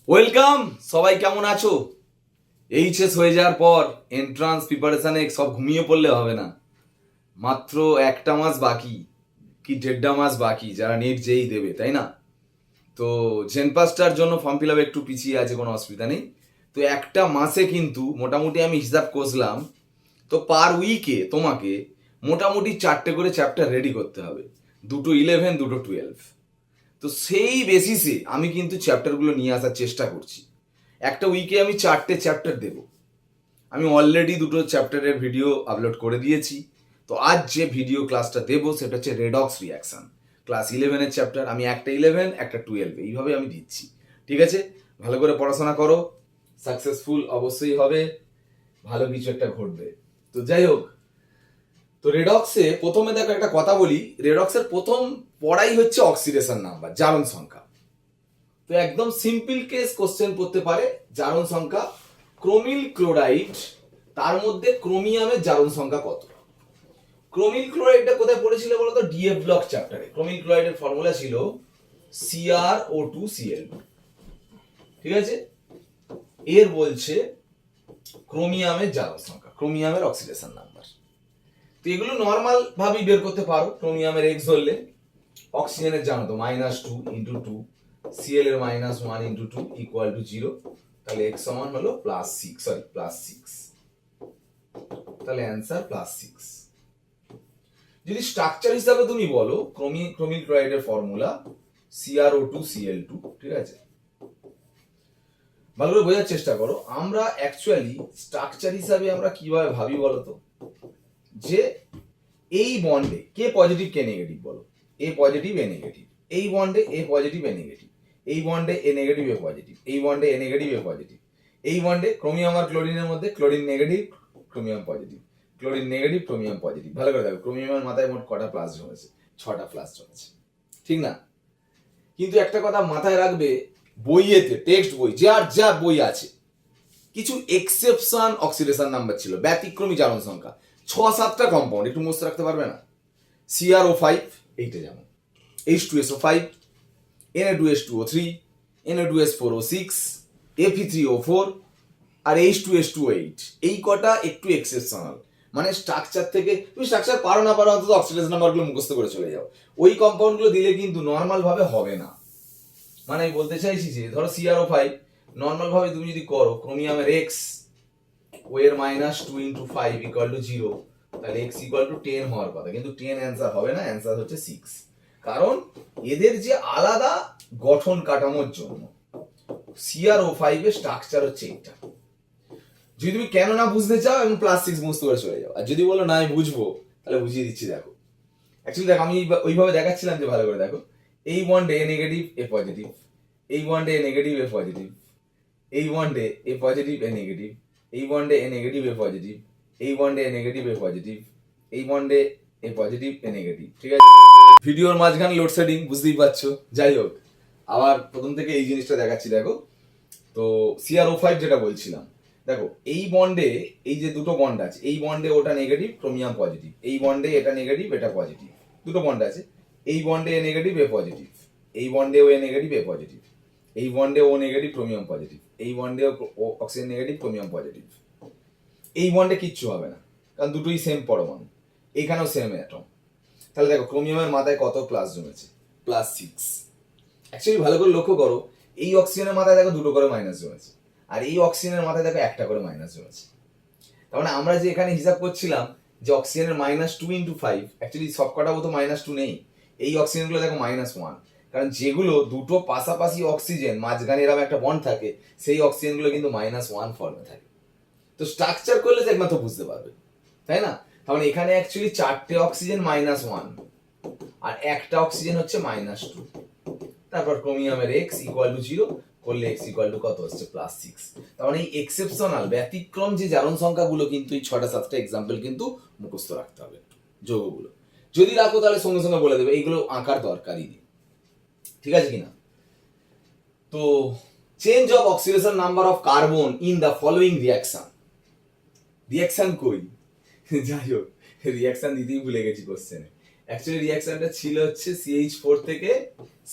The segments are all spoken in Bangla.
ওয়েলকাম। সবাই কেমন আছো? এইচএস হয়ে যাওয়ার পর এন্ট্রান্স প্রিপারেশনে সব ঘুমিয়ে পড়লে হবে না। মাত্র একটা মাস বাকি, কি 1.5 মাস বাকি যারা নেট যেই দেবে, তাই না? তো জেনপাসটার জন্য ফর্ম ফিল আপ একটু পিছিয়ে আছে, কোনো অসুবিধা নেই। তো একটা মাসে কিন্তু মোটামুটি আমি হিসাব কষলাম, তো পার উইকে তোমাকে মোটামুটি 4টে করে চ্যাপ্টার রেডি করতে হবে, দুটো 11 দুটো 12। তো সেই বেসিসে আমি কিন্তু চ্যাপ্টারগুলো নিয়ে আসার চেষ্টা করছি। একটা উইকে আমি 4টে চ্যাপ্টার দেব। আমি অলরেডি দুটো চ্যাপ্টারের ভিডিও আপলোড করে দিয়েছি। তো আজ যে ভিডিও ক্লাসটা দেব সেটা হচ্ছে রেডক্স রিয়াকশন, ক্লাস 11-এর চ্যাপ্টার। আমি একটা 11 একটা 12 এইভাবে আমি দিচ্ছি, ঠিক আছে? ভালো করে পড়াশোনা করো, সাকসেসফুল অবশ্যই হবে, ভালো কিছু একটা ঘটবে। তো যাই হোক, তো রেডক্সে প্রথমে দেখো একটা কথা বলি, রেডক্সের প্রথম পড়াই হচ্ছে অক্সিডেশন নাম্বার, জারণ সংখ্যা। তো একদম সিম্পল কেস কোশ্চেন করতে পারে, জারণ সংখ্যা ক্রোমিল ক্লোরাইড, তার মধ্যে ক্রোমিয়ামের জারণ সংখ্যা কত? ক্রোমিল ক্লোরাইডটা কোথায় পড়েছিল বলতো? ডিএফ ব্লক চ্যাপ্টারে। ক্রোমিল ক্লোরাইডের ফর্মুলা ছিল CrO2Cl2, ঠিক আছে? এর বলছে ক্রোমিয়ামের জারণ সংখ্যা, ক্রোমিয়ামের অক্সিডেশন নাম্বার। তো এগুলো নর্মাল ভাবেই বের করতে পারো। ক্রোমিয়ামের এক্স ধরলে, অক্সিজেনের জানো তো -2 × 2, Cl এর -1 × 2 = 0, তাহলে x সমান হলো +6, তাহলে অ্যান্সার +6। যদি স্ট্রাকচার হিসাবে তুমি বলো, ক্রোমিল ক্লোরাইডের ফর্মুলা CrO2Cl2, ঠিক আছে? ভালো করে বোঝার চেষ্টা করো। আমরা অ্যাকচুয়ালি স্ট্রাকচার হিসাবে আমরা কিভাবে ভাবি বলো তো, যে এই বন্ডে কে পজিটিভ কে নেগেটিভ বলো, এ পজিটিভ এ নেগেটিভ, এই বন্ডে এ পজিটিভ এ নেগেটিভ, এই বন্ডে এ নেগেটিভ এ পজিটিভ, এই বন্ডে এ নেগেটিভ এ পজিটিভ, এই বন্ডে ক্রোমিয়াম আর ক্লোরিনের মধ্যে chlorine negative chromium positive, chlorine negative chromium positive. ভালো করে দেখো, ক্রোমিয়ামের মাথায় মোট কটা প্লাস জমেছে? 6টা প্লাস জমেছে, ঠিক না? কিন্তু একটা কথা মাথায় রাখবে, বইয়েতে টেক্সট বই যার যা বই আছে, কিছু এক্সেপশন অক্সিডেশন নাম্বার ছিল, ব্যতিক্রমী জারণ সংখ্যা 6-7টা কম্পাউন্ড, একটু মস্ত রাখতে পারবে না? CrO5 এইটা যেমন, H2SO5, Na2H2O3, Na2S4O6, Fe3O4 আর H2S2O8, এই কটা একটু এক্সেপশনাল। মানে স্ট্রাকচার থেকে তুমি স্ট্রাকচার পারো না পারো, অন্তত অক্সিডেশন নাম্বারগুলো মুখস্থ করে চলে যাও। ওই কম্পাউন্ডগুলো দিলে কিন্তু নর্মাল ভাবে হবে না। মানে আমি বলতে চাইছি যে ধরো CrO5 নর্মাল ভাবে তুমি যদি করো, ক্রোমিয়ামের x ও এর -2 × 5 = 0, তাহলে x = 10 হওয়ার কথা, কিন্তু 10 অ্যান্সার হবে না, অ্যান্সার হচ্ছে 6। কারণ এদের যে আলাদা গঠন কাঠামোর জন্য CrO5 এর স্ট্রাকচার হচ্ছে এটা। যদি তুমি কেন না বুঝতে চাও, এবং +6 বুঝতে করে চলে যাও। আর যদি বলো না আমি বুঝবো, তাহলে বুঝিয়ে দিচ্ছি। দেখো অ্যাকচুয়ালি দেখো, আমি ওইভাবে দেখাচ্ছিলাম যে ভালো করে দেখো, এই বন্ডে এ নেগেটিভ এ পজিটিভ, এই বন্ডে এ নেগেটিভ এ পজিটিভ, এই বন্ডে এ পজিটিভ এ নেগেটিভ, এই বন্ডে এ নেগেটিভ এ পজিটিভ, এই বন্ডে এ নেগেটিভ এ পজিটিভ, এই বন্ডে এ পজিটিভ এ নেগেটিভ, ঠিক আছে? ভিডিওর মাঝখানে লোডশেডিং, বুঝতেই পারছো। যাই হোক, আবার প্রথম থেকে এই জিনিসটা দেখাচ্ছি। দেখো, তো CrO5 যেটা বলছিলাম, দেখো এই বন্ডে এই যে দুটো বন্ড আছে, এই বন্ডে ওটা নেগেটিভ ক্রোমিয়াম পজিটিভ, এই বন্ডে এটা নেগেটিভ এটা পজিটিভ, দুটো বন্ড আছে। এই বন্ডে এ নেগেটিভ এ পজিটিভ, এই বন্ডে ও এ নেগেটিভ এ পজিটিভ, এই বন্ডে ও নেগেটিভ ক্রোমিয়াম পজিটিভ, এই বন্ডে ও অক্সিজেন নেগেটিভ ক্রোমিয়াম পজিটিভ। এই বন্ডে কিচ্ছু হবে না, কারণ দুটোই সেম পরমাণু, এখানেও সেম অ্যাটম। তাহলে দেখো ক্রোমিয়ামের মাথায় কত প্লাস জমেছে? +6। অ্যাকচুয়ালি ভালো করে লক্ষ্য করো, এই অক্সিজেনের মাথায় দেখো দুটো করে মাইনাস জমেছে, আর এই অক্সিজেনের মাথায় দেখো একটা করে মাইনাস জমেছে। তার মানে আমরা যে এখানে হিসাব করছিলাম যে অক্সিজেনের -2 × 5, অ্যাকচুয়ালি সব কটা তো -2 নেই। এই অক্সিজেনগুলো দেখো -1, কারণ যেগুলো দুটো পাশাপাশি অক্সিজেন, মাঝখানে এরকম একটা বন্ড থাকে, সেই অক্সিজেনগুলো কিন্তু -1 ফর্মে থাকে। তো স্ট্রাকচার করলে তো একমাত্র বুঝতে পারবে, তাই না? তাহলে এখানে অ্যাকচুয়ালি 4টে অক্সিজেন -1 আর একটা অক্সিজেন হচ্ছে -2। তারপর ক্রোমিয়ামের x = 0 করলে x = কত হচ্ছে? +6। তার মানে এই এক্সেপশনাল ব্যতিক্রম যে জারণ সংখ্যাগুলো, কিন্তু এই 6টা-7টা এক্সাম্পল কিন্তু মুখস্থ রাখতে হবে। যৌগগুলো যদি রাখো তাহলে সঙ্গে সঙ্গে বলে দেবে, এইগুলো আঁকার দরকারই নেই, ঠিক আছে কিনা? তো change of oxidation number of carbon in the following reaction. Reaction কই? যাই হোক, রিঅ্যাকশন দিতেই ভুলে গেছি কোশ্চেনে। অ্যাকচুয়ালি রিঅ্যাকশনটা ছিল হচ্ছে CH4 থেকে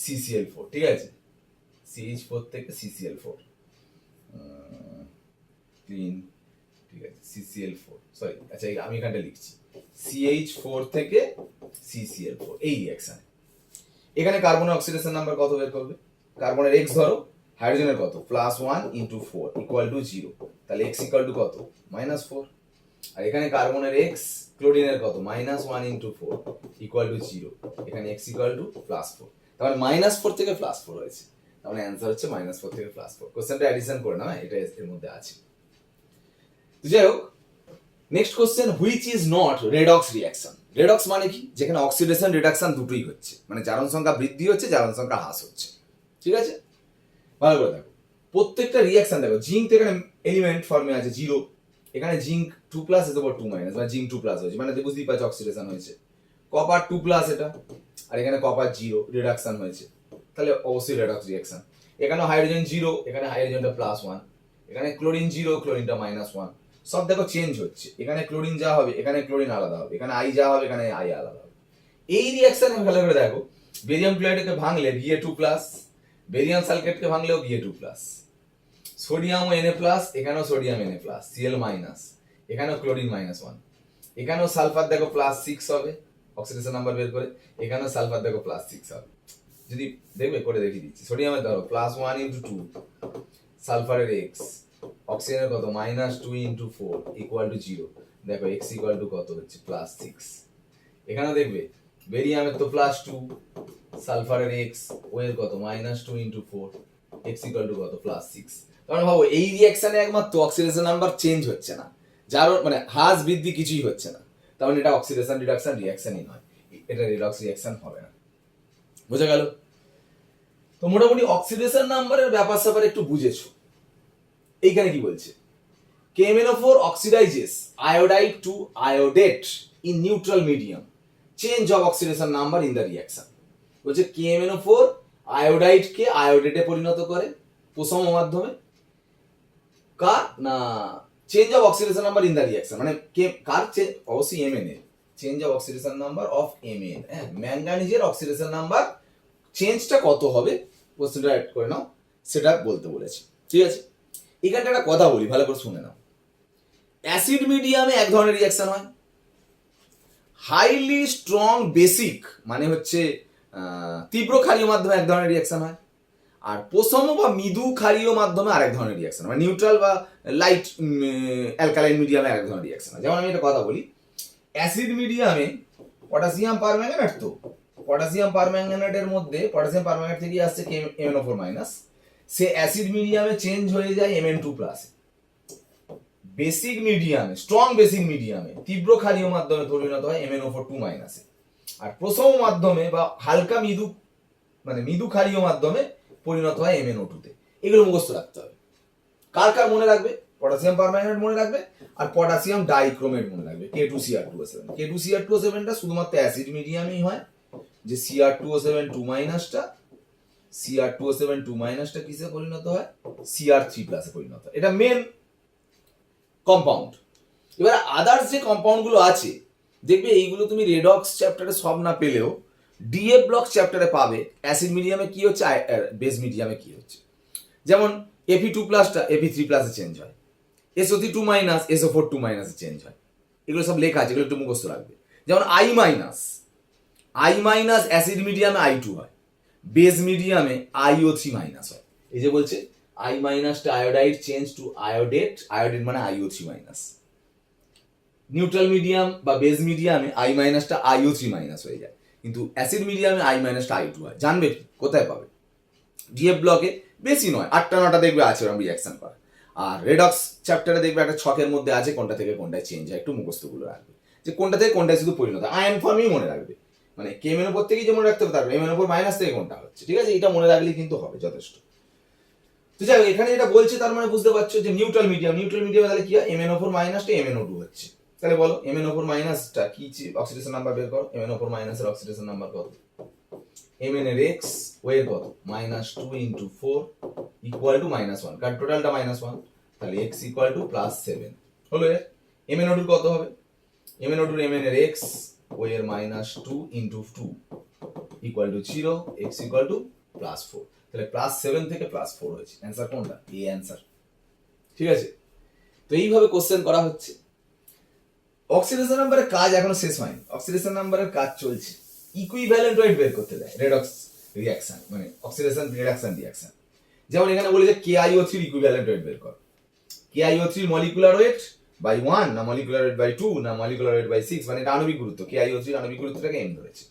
CCl4, ঠিক আছে? CH4 থেকে CCl4 ক্লিন, ঠিক আছে, CCl4 সরি, আচ্ছা আমি এখানটা লিখছি CH4 থেকে CCl4 এই রিঅ্যাকশন। এখানে কার্বনের অক্সিডেশন নাম্বার কত বের করবে? কার্বনের x ধরো, হাইড্রোজেনের কত +1 × 4 = 0, তাহলে x = কত -4। আর এখানে কার্বনের x, ক্লোরিনের কত -1 × 4 = 0, এখানে x = +4, তাহলে -4 থেকে +4 হয়েছে, তাহলে অ্যান্সার হচ্ছে -4 থেকে +4। কোশ্চেনটা অ্যাডিশন করে নাও, এটা এর মধ্যে আছে। তো যাই হোক, next question, which is not redox reaction. Redox মানে কি? যেখানে অক্সিডেশন রিডাকশন দুটোই হচ্ছে, মানে জারণ সংখ্যা বৃদ্ধি হচ্ছে, জারণ সংখ্যা হ্রাস হচ্ছে। ঠিক আছে, ভালো করে দেখো প্রত্যেকটা রিঅ্যাকশন। দেখো জিঙ্ক তো এখানে এলিমেন্ট ফর্মে আছে 0, এখানে জিঙ্ক 2+ এর উপর 2- মানে জিঙ্ক 2+ হয়েছে, মানে বুঝতেই পারছো অক্সিডেশন হয়েছে। কপার 2+ এটা, আর এখানে কপার 0, রিডাকশন হয়েছে, তাহলে অবশ্যই রেডক্স রিঅ্যাকশন। এখানে হাইড্রোজেন 0, এখানে হাইড্রোজেনটা +1, এখানে ক্লোরিন 0, ক্লোরিনটা -1, সব দেখো চেঞ্জ হচ্ছে। এখানে ক্লোরিন যা হবে এখানে ক্লোরিন আলাদা হবে, এখানে আই যা হবে এখানে আই আলাদা হবে। এই রিঅ্যাকশনে ভালো করে দেখো, বেরিয়াম ক্লোরাইডকে ভাঙলে Ba2+, বেরিয়াম সালফেটকে ভাঙলেও Ba2+, সোডিয়াম ও Na+, এখানেও সোডিয়াম Na+, Cl-, এখানেও ক্লোরিন -1, এখানেও সালফার দেখো +6 হবে, অক্সিডেশন নাম্বার বের করে, এখানেও সালফার দেখো +6 হবে। যদি দেখবে করে দেখিয়ে দিচ্ছি, সোডিয়ামের ধরো +1 × 2, সালফারের x, অক্সিজেনের কত -2 × 4 = 0, দেখো x = কত হচ্ছে +6। এখানে দেখবে বেরিয়ামের তো +2, সালফারের x, ও এর কত -2 × 4, x = কত +6। কারণ ভাবো এই রিঅ্যাকশনে একমাত্র অক্সিডেশন নাম্বার চেঞ্জ হচ্ছে না, যার মানে হ্রাস বৃদ্ধি কিছুই হচ্ছে না, তার মানে এটা অক্সিডেশন রিডাকশন রিঅ্যাকশনই নয়, এটা রিডক্স রিঅ্যাকশন হবে না। বুঝা গেল? তো মোটামুটি অক্সিডেশন নাম্বারের ব্যাপার স্যাপার একটু বুঝেছো। এইখানে কি বলছে, KMnO4 oxidizes iodide to iodate in neutral medium, change of oxidation number in the reaction। বলছে KMnO4 আয়োডাইড কে আয়োডেটে পরিণত করে প্রথম মাধ্যমে, কার না change of oxidation number in the reaction, মানে কার অবশ্যই Mn এর change of oxidation number of Mn, হ্যাঁ ম্যাঙ্গানিজের অক্সিডেশন নাম্বার চেঞ্জটা কত হবে কোশ্চেনটা অ্যাড করে নাও, সেটা বলতে বলেছি। ঠিক আছে, এখানটা একটা কথা বলি, ভালো করে শুনে নাও। অ্যাসিড মিডিয়ামে এক ধরনের রিঅ্যাকশন হয়, হাইলি স্ট্রং বেসিক মানে হচ্ছে তীব্র ক্ষারীয় মাধ্যমে এক ধরনের রিঅ্যাকশন হয়, আর প্রশম বা মৃদু ক্ষারীয় মাধ্যমে আরেক ধরনের রিঅ্যাকশন, মানে নিউট্রাল বা লাইট অ্যালকালাইন মিডিয়ামে আরেক ধরনের রিঅ্যাকশন হয়। যেমন আমি একটা কথা বলি, অ্যাসিড মিডিয়ামে পটাশিয়াম পারম্যাঙ্গানেট, তো পটাশিয়াম পারম্যাঙ্গানেটের মধ্যে পটাশিয়াম পারম্যাঙ্গানেট থেকে আসছে MnO4-, সে অ্যাসিড মিডিয়ামে চেঞ্জ হয়ে যায় Mn2+। বেসিক মিডিয়ামে, স্ট্রং বেসিক মিডিয়ামে তীব্র ক্ষারীয় মাধ্যমে পরিণত হয় MnO4-, আর প্রশম মাধ্যমে বা হালকা মৃদু মানে মৃদু ক্ষারীয় মাধ্যমে পরিণত হয় MnO2 তে। এগুলো মুখস্থ রাখতে হবে। কার কার মনে রাখবে? পটাশিয়াম পারম্যাঙ্গানেট মনে রাখবে, আর পটাশিয়াম ডাইক্রোমেট মনে রাখবে, K2Cr2O7। K2Cr2O7টা শুধুমাত্র অ্যাসিড মিডিয়ামেই হয়, যে Cr2O7 2- Cr2O7 2- কিসে পরিণত হয়? Cr3+ এ পরিণত হয়। এটা মেন কম্পাউন্ড। এবার আদার্স যে কম্পাউন্ড গুলো আছে দেখবে, এইগুলো তুমি রেডক্স চ্যাপ্টারে সব না পেলেও ডিএ ব্লক চ্যাপ্টারে পাবে। অ্যাসিড মিডিয়ামে কি হচ্ছে, বেস মিডিয়ামে কি হচ্ছে। যেমন Fe2+টা Fe3+ এ চেঞ্জ হয়, SO3 2- SO4 2- এ চেঞ্জ হয়। এগুলো সব লেখা আছে, এগুলো একটু মুখস্থ রাখবে। যেমন I- অ্যাসিড মিডিয়ামে I2 হয়, বেস মিডিয়ামে IO3- হয়। এই যে বলছে I- iodide change to iodate, iodate মানে IO3-। নিউট্রাল মিডিয়াম বা বেস মিডিয়ামে I- IO3- হয়ে যায়, কিন্তু অ্যাসিড মিডিয়ামে I- I2 হয়। জানবে কোথায় পাবে? ডিএফ ব্লকে, বেশি নয় 8টা 9টা দেখবে আছে ওরকম রিঅ্যাকশন করা। আর রেডক্স চ্যাপ্টারে দেখবে একটা ছকের মধ্যে আছে কোনটা থেকে কোনটায় চেঞ্জ হয়, একটু মুখস্থগুলো রাখবে যে কোনটা থেকে কোনটায় শুধু পরিণত হয়। আয়ন ফর্মেই মনে রাখবে, মানে KMnO4 থেকেই যে মনে রাখতে পারবে MnO4- থেকে কোনটা হচ্ছে। ঠিক আছে, এটা মনে রাখলেই কিন্তু হবে যথেষ্ট। তো যাই হোক, এখানে যেটা বলছে তার মানে বুঝতে পারছো যে নিউট্রাল মিডিয়ামে তাহলে কি হয়, MnO4- MnO2 হচ্ছে। তাহলে বলো MnO4- কি অক্সিডেশন নাম্বার বের করো, MnO4- এর অক্সিডেশন নাম্বার কত? Mn এর x, ও এর কত -2 × 4 = -1, কারণ টোটালটা -1, তাহলে x = +7 হলো। এর MnO2 কত হবে? MnO2 Mn এর x, ও এর -2 × 2 = 0, x = +4। তাহলে +7 থেকে +4 হয়েছে। অ্যান্সার কোনটা? A answer. ঠিক আছে, তো এইভাবে কোশ্চেন করা হচ্ছে। অক্সিডেশন নাম্বারের কাজ এখনো শেষ হয়নি, অক্সিডেশন নাম্বারের কাজ চলছে। ইকুইভ্যালেন্ট ওয়েট বের করতে দেয় রেডক্স রিঅ্যাকশন, মানে অক্সিডেশন রিডাকশন রিঅ্যাকশন। যেমন এখানে বলে যে KiO3 ইকুইভ্যালেন্ট ওয়েট বের কর। KiO3 মলিকুলার ওয়েট বাই 1 না মলিকুলার ওয়েট বাই 2 না মলিকুলার ওয়েট বাই 6, মানে এটা আণবিক গুরুত্ব, KiO3 আণবিক গুরুত্বটাকে m ধরেছে,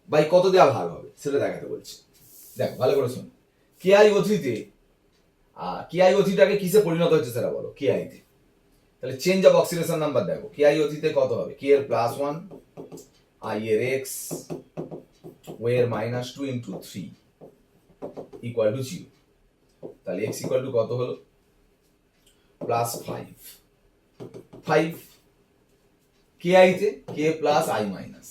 বাই কত দেওয়া ভাগ হবে সেটা দেখাতে বলছে। দেখো ভালো করে শোনো, KiO3 তে KiO3 টাকে কিসে পরিণত হচ্ছে সেটা বলো, Ki তে। তাহলে চেঞ্জ অফ অক্সিডেশন নাম্বার দেখো, KiO3 তে কত হবে, K এর +1, I এর x, O এর -2 ইনটু 3 ইকুয়াল টু 0। তাহলে x ইকুয়াল টু কত হলো, +5 Ki তে K প্লাস I মাইনাস,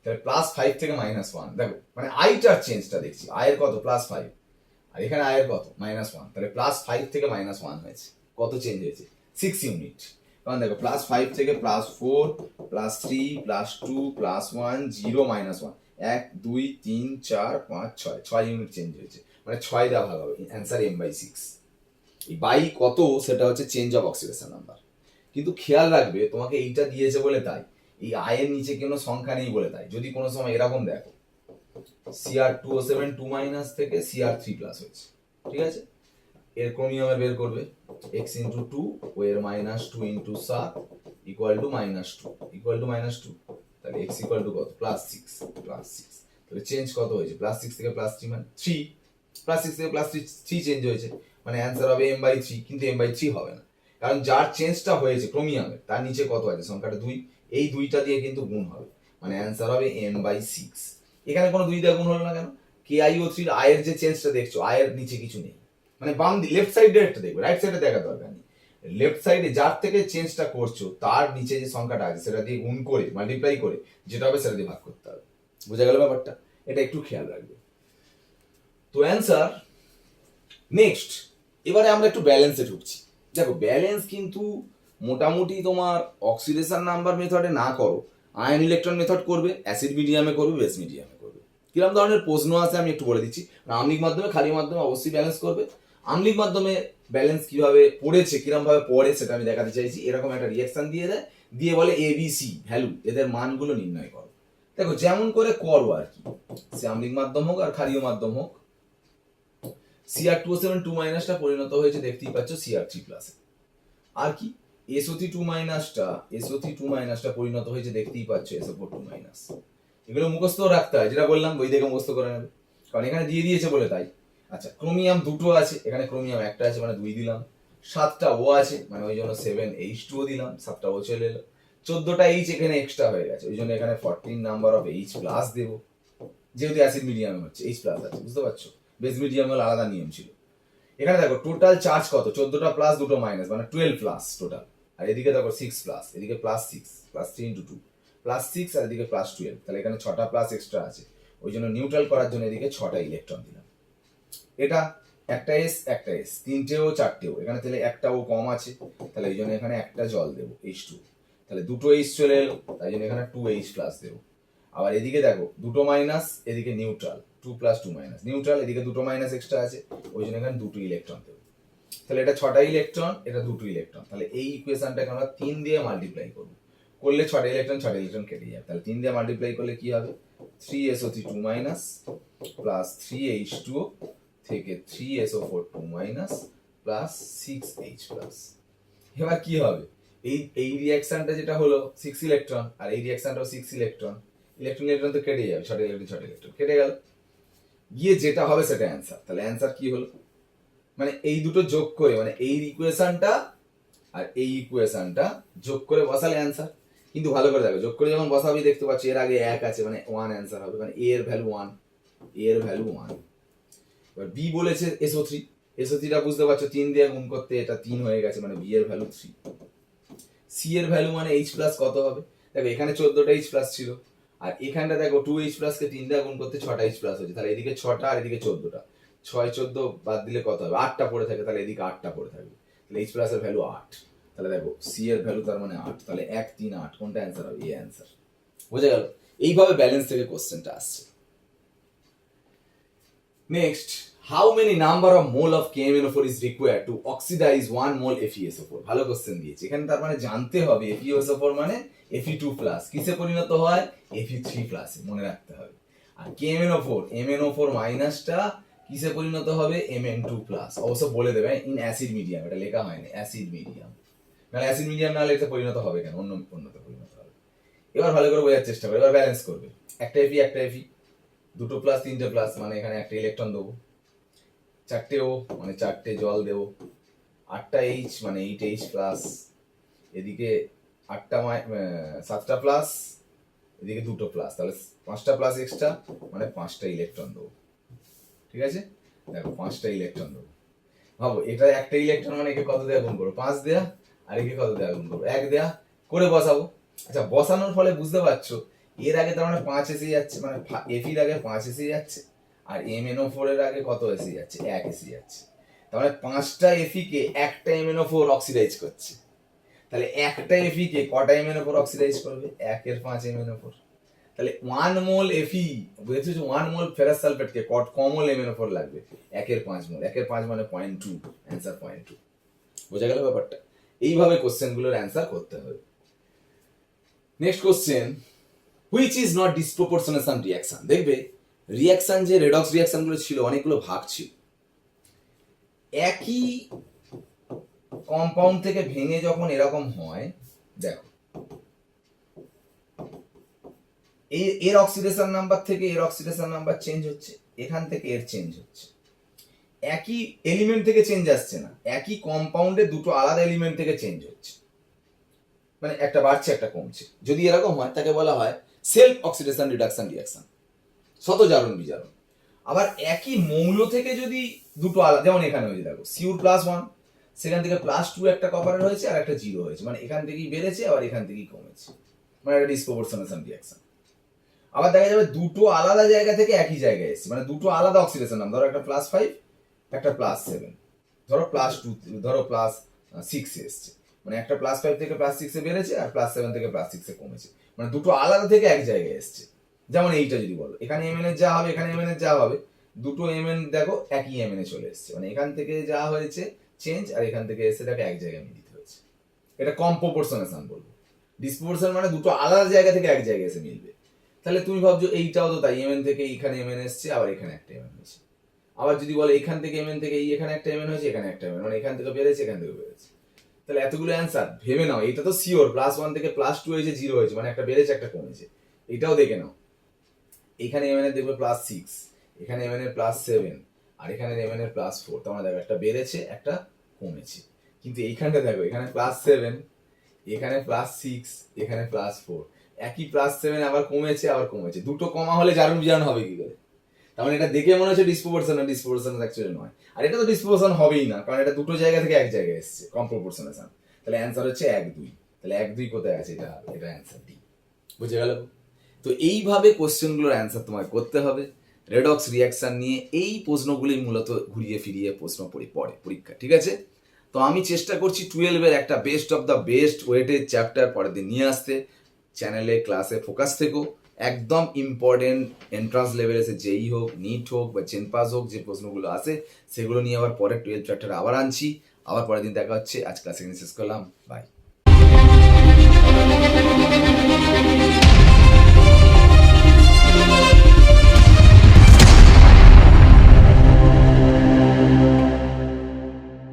তাহলে +5 থেকে -1, দেখো মানে I টার চেঞ্জটা দেখছি, I এর কত +5 আর এখানে I এর কত -1, তাহলে +5 থেকে -1 হয়েছে, কত চেঞ্জ হয়েছে 6 ইউনিট। কারণ দেখো +5 থেকে +4 +3 +2 +1 0 -1 1 2 3 4 5 6 ইউনিট চেঞ্জ হয়েছে, মানে 6 দেওয়া ভাগ হবে, অ্যান্সার m/6। এই বাই কত সেটা হচ্ছে চেঞ্জ অফ অক্সিডেশন নাম্বার। কিন্তু খেয়াল রাখবে তোমাকে এইটা দিয়েছে বলে তাই এই আয়ের নিচে কোনো সংখ্যা নেই বলে তাই যদি কোনো সময় এরকম দেখো Cr2O7 2- থেকে Cr3+ হয়েছে, ঠিক আছে, এর ক্রোমিয়ামে বের করবে x ইন্টু 2 ও এর -2 ইন্টু 7 ইকুয়াল টু -2 তাহলে x ইকুয়াল টু কত +6 তাহলে চেঞ্জ কত হয়েছে +6 থেকে +3 মানে 3, +6 থেকে +3 চেঞ্জ হয়েছে, মানে অ্যান্সার হবে m/3। কিন্তু m/3 হবে না, কারণ যার চেঞ্জটা হয়েছে ক্রোমিয়ামে তার নিচে কত আছে সংখ্যাটা 2, এই 2টা দিয়ে কিন্তু গুণ হবে, মানে অ্যান্সার হবে m/6। এখানে কোনো 2 দিয়ে গুণ হলো না কেন, KiO3 এর আয়ের যে চেঞ্জটা দেখছো আয়ের নিচে কিছু নেই, মানে বাম লেফট সাইডে একটা দেখবে, রাইট সাইডে দেখার দরকার নেই। লেফট সাইডে যার থেকে চেঞ্জটা করছো তার নিচে যে সংখ্যাটা আছে সেটা দিয়ে গুণ করে মাল্টিপ্লাই করে যেটা হবে সেটা দিয়ে ভাগ করতে হবে। বোঝা গেল ব্যাপারটা? এটা একটু খেয়াল রাখবে। তো অ্যান্সার নেক্সট। এবারে আমরা একটু ব্যালেন্সে ঢুকছি। দেখো ব্যালেন্স কিন্তু মোটামুটি তোমার অক্সিডেশন নাম্বার মেথডে না করো, আয়ন ইলেকট্রন মেথড করবে, অ্যাসিড মিডিয়ামে করবে, বেস মিডিয়ামে করবে। কিরকম ধরনের প্রশ্ন আছে আমি একটু বলে দিচ্ছি। আম্লিক মাধ্যমে খালি মাধ্যমে অবশ্যই ব্যালেন্স করবে। আম্লিক মাধ্যমে ব্যালেন্স কিভাবে পড়েছে, কিরকম ভাবে পড়ে সেটা আমি দেখাতে চাইছি। এরকম একটা রিঅ্যাকশন দিয়ে দেয়, দিয়ে বলে ABC ভ্যালু, এদের মানগুলো নির্ণয় করো। দেখো যেমন করে করো আর কি, সে আম্লিক মাধ্যম হোক আর ক্ষারীয় মাধ্যম হোক, Cr2O7 2- টা পরিণত হয়েছে দেখতেই পাচ্ছ Cr3+। আর কি SO3 2- টা পরিণত হয়েছে দেখতেই পাচ্ছ SO4 2-। এগুলো মুখস্থ রাখতে হয়, যেটা বললাম বই দেখে মুখস্থ করে নেবে, কারণ এখানে দিয়ে দিয়েছে বলে তাই। আচ্ছা ক্রোমিয়াম 2টো আছে, এখানে ক্রোমিয়াম 1টা আছে মানে 2 দিলাম। 7টা O আছে মানে ওই জন্য 7H2O দিলাম, 7টা O চলে এলো। 14টা H এখানে এক্সট্রা হয়ে গেছে, ওই জন্য এখানে 14 নাম্বার অফ H+ দেবো, যেহেতু অ্যাসিড মিডিয়ামে হচ্ছে H+ আছে, বুঝতে পারছো? বেস মিডিয়াম হলে আলাদা নিয়ম ছিল। এখানে দেখো টোটাল চার্জ কত, 14টা প্লাস 2টো মাইনাস মানে 12 প্লাস টোটাল। আর এদিকে দেখো 6 প্লাস, এদিকে +6 +3 ইন্টু 2 +6 আর এদিকে +12, তাহলে এখানে 6টা প্লাস এক্সট্রা আছে, ওই জন্য নিউট্রাল করার জন্য এদিকে 6টা ইলেকট্রন দিলাম। এটা একটা S একটা S, 3টেও 4টেও, এখানে তাহলে একটা ও কম আছে, তাহলে এই জন্য এখানে একটা জল দেবো H2, তাহলে 2টো H চলে এলো, তাই জন্য এখানে 2H+ দেবো। আবার এদিকে দেখো 2টো মাইনাস, এদিকে নিউট্রাল 2 + 2 - নিউট্রাল, এদিকে 2টো মাইনাস এক্সট্রা আছে, ওই জন্য এখানে 2টো ইলেকট্রন দেবো। তাহলে এটা 6টা ইলেকট্রন, এটা 2টো ইলেকট্রন, তাহলে এই ইকুয়েশনটাকে আমরা 3 দিয়ে মাল্টিপ্লাই করব, করলে 6টা ইলেকট্রন কেটে যাবে, তাহলে 3 দিয়ে মাল্টিপ্লাই করলে কি হবে 3SO3 2- প্লাস 3H2O থেকে 3SO4 2- প্লাস 6H+। এবার কি হবে, এই রিঅ্যাকশনটা যেটা হলো 6 ইলেকট্রন আর এই রিঅ্যাকশনটাও 6 ইলেকট্রন, ইলেকট্রন তো কেটে যাবে, 6টা ইলেকট্রন কেটে গেল, গিয়ে যেটা হবে সেটা অ্যান্সার। তাহলে অ্যান্সার কি হলো, মানে এই দুটো যোগ করে, মানে এই ইকুয়েশনটা আর এই ইকুয়েশনটা যোগ করে বসালে অ্যান্সার। কিন্তু ভালো করে দেখো, যোগ করে যখন বসাবি দেখতে পাচ্ছি এর আগে 1 আছে মানে 1 অ্যান্সার হবে, মানে A এর ভ্যালু 1, A এর ভ্যালু 1। এবার B বলেছে SO3টা বুঝতে পারছো 3 দিয়ে গুণ করতে এটা 3 হয়ে গেছে, মানে B এর ভ্যালু 3। C এর ভ্যালু মানে H+ কত হবে, দেখো এখানে 14টা H+ ছিল, আর এখানটা দেখো 2H+ কে 3 দিয়ে গুণ করতে 6টা H+ হয়েছে, তাহলে এদিকে 6টা আর এদিকে 14টা, 6 14 বাদ দিলে কত হবে 8টা পড়ে থাকে, তাহলে এদিকে 8টা পড়ে থাকবে, তাহলে H+ এর ভ্যালু 8। তাহলে দেখো C এর ভ্যালু তার মানে 8, তাহলে 1 3 8 কোনটা অ্যান্সার হবে, এই অ্যান্সার। বুঝে গেল? এইভাবে ব্যালেন্স থেকে কোশ্চেনটা আসছে। Next how many number of mole of KMnO4 is required to oxidise 1 mole FeSO4? ভালো কোশ্চেন দিয়েছে এখানে। তার মানে জানতে হবে FeSO4 মানে Fe2+, কিসে পরিণত হয়? Fe3+, মনে রাখতে হবে। আর KMnO4 MnO4 মাইনাসটা কিসে পরিণত হবে? Mn2+। অবশ্য বলে দেবে ইন অ্যাসিড মিডিয়াম, এটা লেখা হয়নি, অ্যাসিড মিডিয়াম। মানে অ্যাসিড মিডিয়াম না হলে এটা পরিণত হবে কেন? অন্যতে পরিণত হবে। এবার ভালো করে বোঝার চেষ্টা করবে, এবার ব্যালেন্স করবে। একটা Fe, দুটো প্লাস তিনটে প্লাস, মানে এখানে একটা ইলেকট্রন দেবো। 4টে O মানে 4টে জল দেবো। 8টা H মানে 8H প্লাস, এদিকে 7টা প্লাস, এদিকে 2টো প্লাস, তাহলে 5টা প্লাস এক্সট্রা মানে 5টা ইলেকট্রন দেবো। ঠিক আছে, দেখো 5টা ইলেকট্রন দেবো। ভাবো এটা একটা ইলেকট্রন মানে একে কত দেয়া গুণ করবো? 5 দেয়া, আর একে কত দেয়া গুণ করবো? 1 দেয়া করে বসাবো। আচ্ছা, বসানোর ফলে বুঝতে পারছো এর আগে তার মানে 5 এসে যাচ্ছে, মানে Fe এর আগে 5 এসে যাচ্ছে, আর MnO4 এর আগে কত এসে যাচ্ছে? 1 এসে যাচ্ছে। তার মানে 5টা Fe কে একটা MnO4 অক্সিডাইজ করছে। তাহলে একটা Fe কে কটা MnO4 অক্সিডাইজ করবে? 1 এর 5 MnO4। তাহলে 1 মোল Fe, বুঝেছো? 1 মোল ফেরাস সালফেটকে ক মোল MnO4 লাগবে? 1 এর 5 মোল। 1 এর 5 মানে 0.2, অ্যান্সার 0.2। বোঝা গেল ব্যাপারটা? এইভাবে কোশ্চেনগুলোর অ্যান্সার করতে হবে। Next question, which is not disproportionation reaction. দেখবে রিঅ্যাকশন যে রেডক্স রিঅ্যাকশন গুলো ছিল, অনেকগুলো ভাগ ছিল। একই কম্পাউন্ড থেকে ভেঙে যখন এরকম হয়, দেখো এর অক্সিডেশন নাম্বার থেকে এর অক্সিডেশন নাম্বার চেঞ্জ হচ্ছে, এখান থেকে এর চেঞ্জ হচ্ছে। একই এলিমেন্ট থেকে চেঞ্জ আসছে না, একই কম্পাউন্ডে দুটো আলাদা এলিমেন্ট থেকে চেঞ্জ হচ্ছে, মানে একটা বাড়ছে একটা কমছে। যদি এরকম হয় তাকে বলা হয় সেলফ অক্সিডেশন রিডাকশন রিঅ্যাকশন, শতজারণ বিজারণ। আবার একই মৌল থেকে যদি দুটো আলাদা, যেমন এখানে হয়েছে দেখো Cu+1, সেখান থেকে +2 একটা কপারের হয়েছে আর একটা 0 হয়েছে, মানে এখান থেকেই বেড়েছে আবার এখান থেকেই কমেছে, মানে একটা ডিসপ্রপোর্শনেশন রিঅ্যাকশন। আবার দেখা যাবে দুটো আলাদা জায়গা থেকে একই জায়গায় এসেছে, মানে দুটো আলাদা অক্সিডেশন নাম, ধরো একটা +5 একটা +7, ধরো +2, ধরো +6 এসছে, মানে একটা +5 থেকে +6 এ বেড়েছে আর +7 থেকে +6 এ কমেছে, মানে দুটো আলাদা থেকে এক জায়গায় এসছে। যেমন এইটা যদি বলো, এখানে Mn এর যা হবে এখানে Mn এর যা হবে, দুটো Mn দেখো একই Mn এ চলে এসছে, মানে এখান থেকে যা হয়েছে চেঞ্জ আর এখান থেকে এসে দেখো এক জায়গায় মিলিত হয়েছে। এটা কম্প্রপোর্শনেশন বলবো। ডিসপ্রপোর্শন মানে দুটো আলাদা জায়গা থেকে এক জায়গায় এসে মিলবে। তাহলে তুমি ভাবছো এইটাও তো তাই, Mn থেকে এইখানে Mn এসছে, আবার এখানে একটা Mn হয়েছে। আবার যদি বলে এখান থেকে Mn থেকে এই এখানে একটা Mn হয়েছে, এখানে একটা Mn, মানে এখান থেকে বেড়েছে এখান থেকে বেড়েছে। তাহলে এতগুলো অ্যান্সার ভেবে নাও, এটা তো শিওর +1 থেকে +2 হয়েছে 0 হয়েছে, মানে একটা বেড়েছে একটা কমেছে। এটাও দেখে নাও, এখানে Mn এর দেখবে +6, এখানে Mn এর +7, আর এখানে Mn এর +4, তোমরা দেখো একটা বেড়েছে একটা কমেছে। কিন্তু এইখানটা দেখো, এখানে +7, এখানে +6, এখানে +4, একই +7 আবার কমেছে আবার কমেছে। দুটো কমা হলে জারণ বিজারণ হবে কি করে? তার মানে এটা দেখে মনে হচ্ছে ডিসপ্রপোর্শন, ডিসপ্রপোর্শন অ্যাকচুয়ালি নয়। আর এটা তো ডিসপ্রপোর্শন হবেই না, কারণ এটা দুটো জায়গা থেকে এক জায়গায় এসেছে, কম্প্রপোর্শনেশন। তাহলে অ্যান্সার হচ্ছে 1, 2। তাহলে 1, 2 কোথায় আছে? এটা হবে, এটা অ্যান্সার ডি। বুঝে গেল? তো এইভাবে কোশ্চেনগুলোর অ্যান্সার তোমায় করতে হবে। রেডক্স রিঅ্যাকশন নিয়ে এই প্রশ্নগুলি মূলত ঘুরিয়ে ফিরিয়ে প্রশ্ন পড়ে পরীক্ষা, ঠিক আছে? তো আমি চেষ্টা করছি 12-এর একটা best of the best weighted chapter পরের দিন নিয়ে আসতে। চ্যানেলে ক্লাসে ফোকাস থেকো। একদম ইম্পর্টেন্ট এন্ট্রান্স লেভেলে সে যেই হোক, নিট হোক বা চেনপাস হোক, যে প্রশ্নগুলো আসে সেগুলো নিয়ে আবার পরের 12 চ্যাপ্টারে আবার আনছি। আবার পরের দিন দেখা হচ্ছে। আজ ক্লাস এখানে শেষ করলাম, বাই।